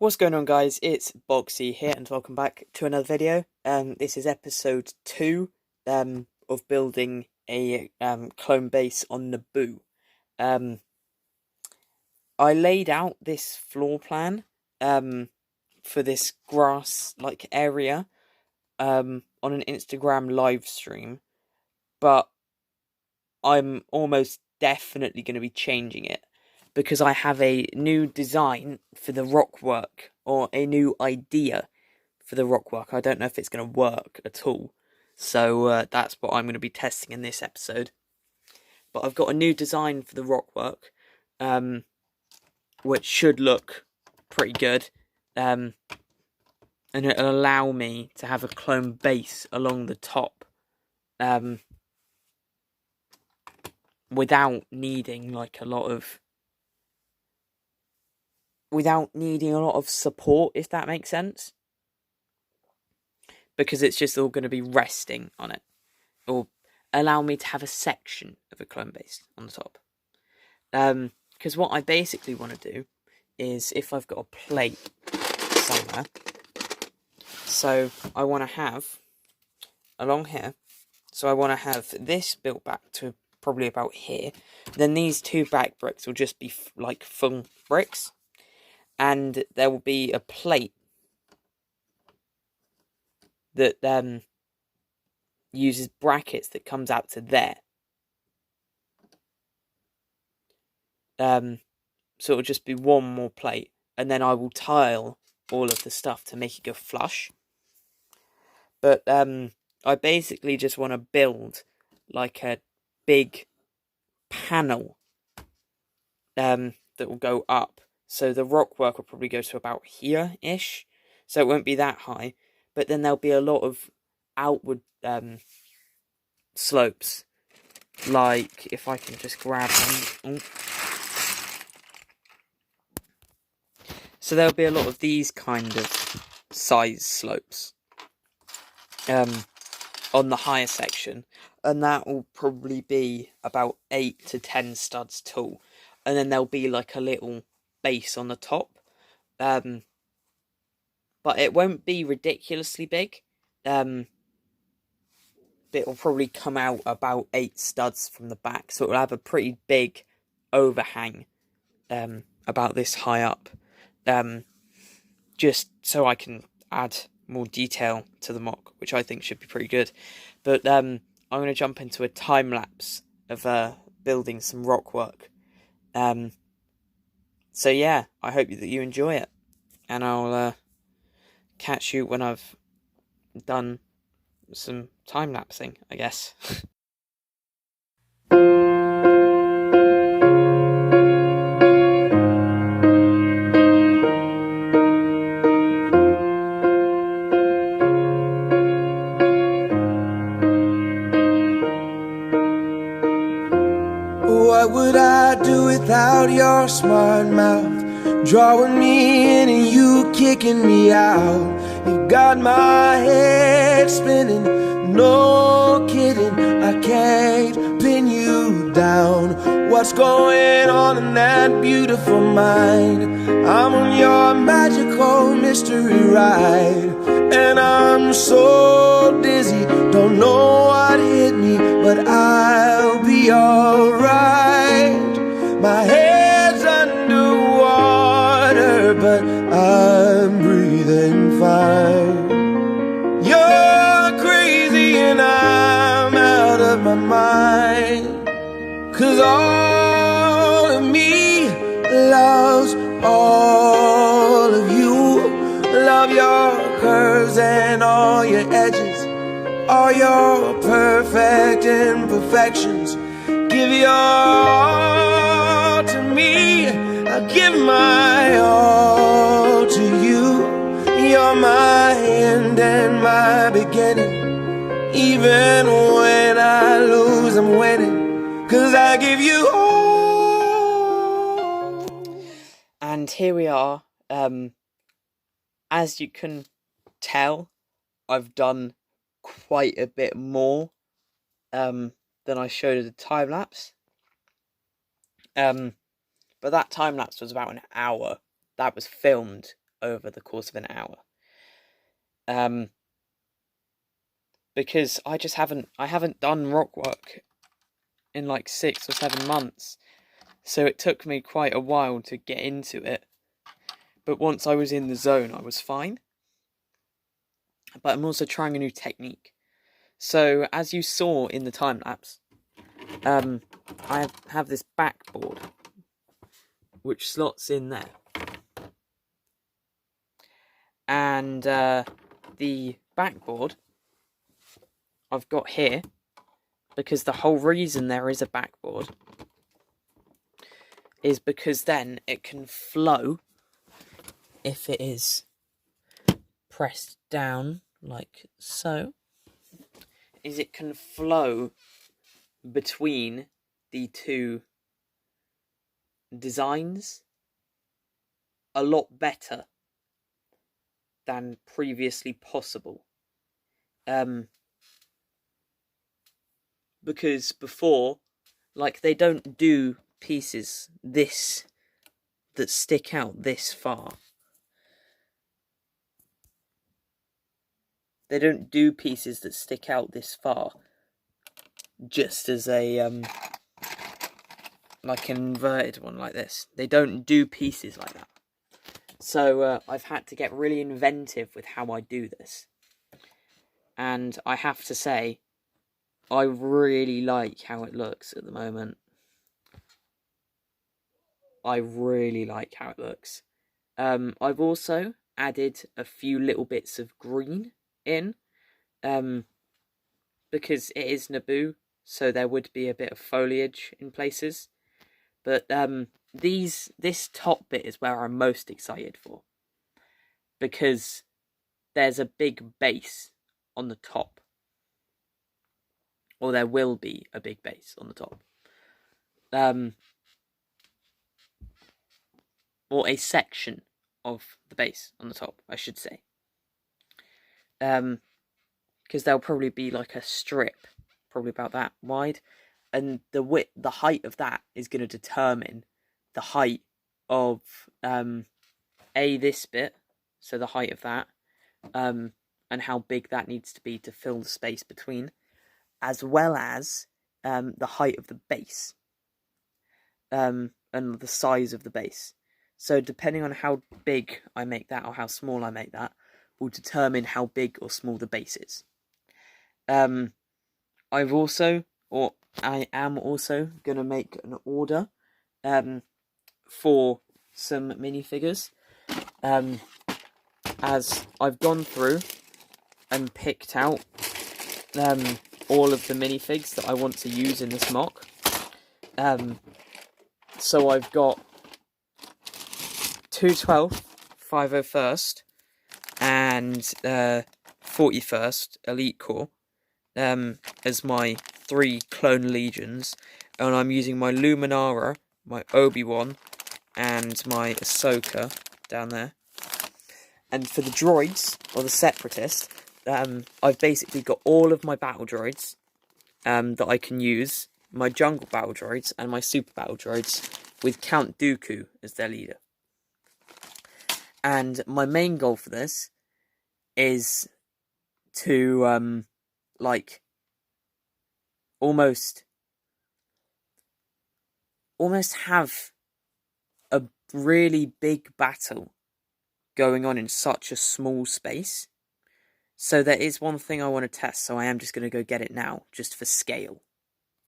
What's going on, guys? It's Boxy here and welcome back to another video. This is episode 2 of building a clone base on Naboo. I laid out this floor plan for this grass area on an Instagram live stream, but I'm almost definitely going to be changing it because I have a new design for the rock work, or a new idea for the rock work. I don't know if it's going to work at all, so that's what I'm going to be testing in this episode. But I've got a new design for the rock work, which should look pretty good, and it'll allow me to have a clone base along the top, without needing a lot of support, if that makes sense. Because it's just all going to be resting on it. Or allow me to have a section of a clone base on the top. Because what I basically want to do is, if I've got a plate somewhere, so I want to have, along here, so I want to have this built back to probably about here. Then these two back bricks will just be full bricks. And there will be a plate that uses brackets that comes out to there. So it'll just be one more plate, and then I will tile all of the stuff to make it go flush. But I basically just want to build a big panel that will go up. So the rock work will probably go to about here-ish. So it won't be that high. But then there'll be a lot of outward slopes. Like, if I can just grab them. So there'll be a lot of these kind of size slopes on the higher section. And that will probably be about 8 to 10 studs tall. And then there'll be a little base on the top, but it won't be ridiculously big. It will probably come out about 8 studs from the back, so it will have a pretty big overhang about this high up, just so I can add more detail to the mock, which I think should be pretty good. But I'm going to jump into a time lapse of building some rock work. So yeah, I hope that you enjoy it, and I'll catch you when I've done some time-lapsing, I guess. What would I do without your smart mouth? Drawing me in and you kicking me out. You got my head spinning, no kidding. I can't pin you down. What's going on in that beautiful mind? I'm on your magical mystery ride, and I'm so dizzy, don't know what hit me, but I'll be alright. My head's underwater, but I'm breathing fine. You're crazy and I'm out of my mind, 'cause all of me loves all of you. Love your curves and all your edges, all your perfect imperfections. Give your all to me, I'll give my all to you. You're my end and my beginning. Even when I lose, I'm winning, 'cause I give you all. And here we are. As you can tell, I've done quite a bit more than I showed at the time lapse. But that time lapse was about an hour. That was filmed over the course of an hour. Because I haven't done rock work in like 6 or 7 months. So it took me quite a while to get into it. But once I was in the zone, I was fine. But I'm also trying a new technique. So as you saw in the time lapse, I have this backboard which slots in there. And the backboard I've got here, because the whole reason there is a backboard is because then it can flow if it is pressed down like so, is it can flow between the two designs a lot better than previously possible. Because before, like, they don't do pieces that stick out this far. They don't do pieces that stick out this far just as a like an inverted one like this. They don't do pieces like that. So I've had to get really inventive with how I do this. And I have to say, I really like how it looks at the moment. I really like how it looks. I've also added a few little bits of green in, because it is naboo, so there would be a bit of foliage in places. But this top bit is where I'm most excited for, because there's a big base on the top. Or there will be a big base on the top. Or a section of the base on the top, I should say. Because there'll probably be like a strip, probably about that wide. And the height of that is going to determine the height of, this bit, so the height of that, and how big that needs to be to fill the space between, as well as the height of the base, and the size of the base. So depending on how big I make that or how small I make that will determine how big or small the base is. I am also going to make an order for some minifigures, as I've gone through and picked out all of the minifigs that I want to use in this mock. So I've got 212th, 501st, and 41st Elite Corps as my 3 clone legions, and I'm using my Luminara, my Obi-Wan, and my Ahsoka down there. And for the droids, or the separatist, I've basically got all of my battle droids that I can use, my jungle battle droids and my super battle droids, with Count Dooku as their leader. And my main goal for this is to almost have a really big battle going on in such a small space. So there is one thing I want to test, so I am just going to go get it now, just for scale.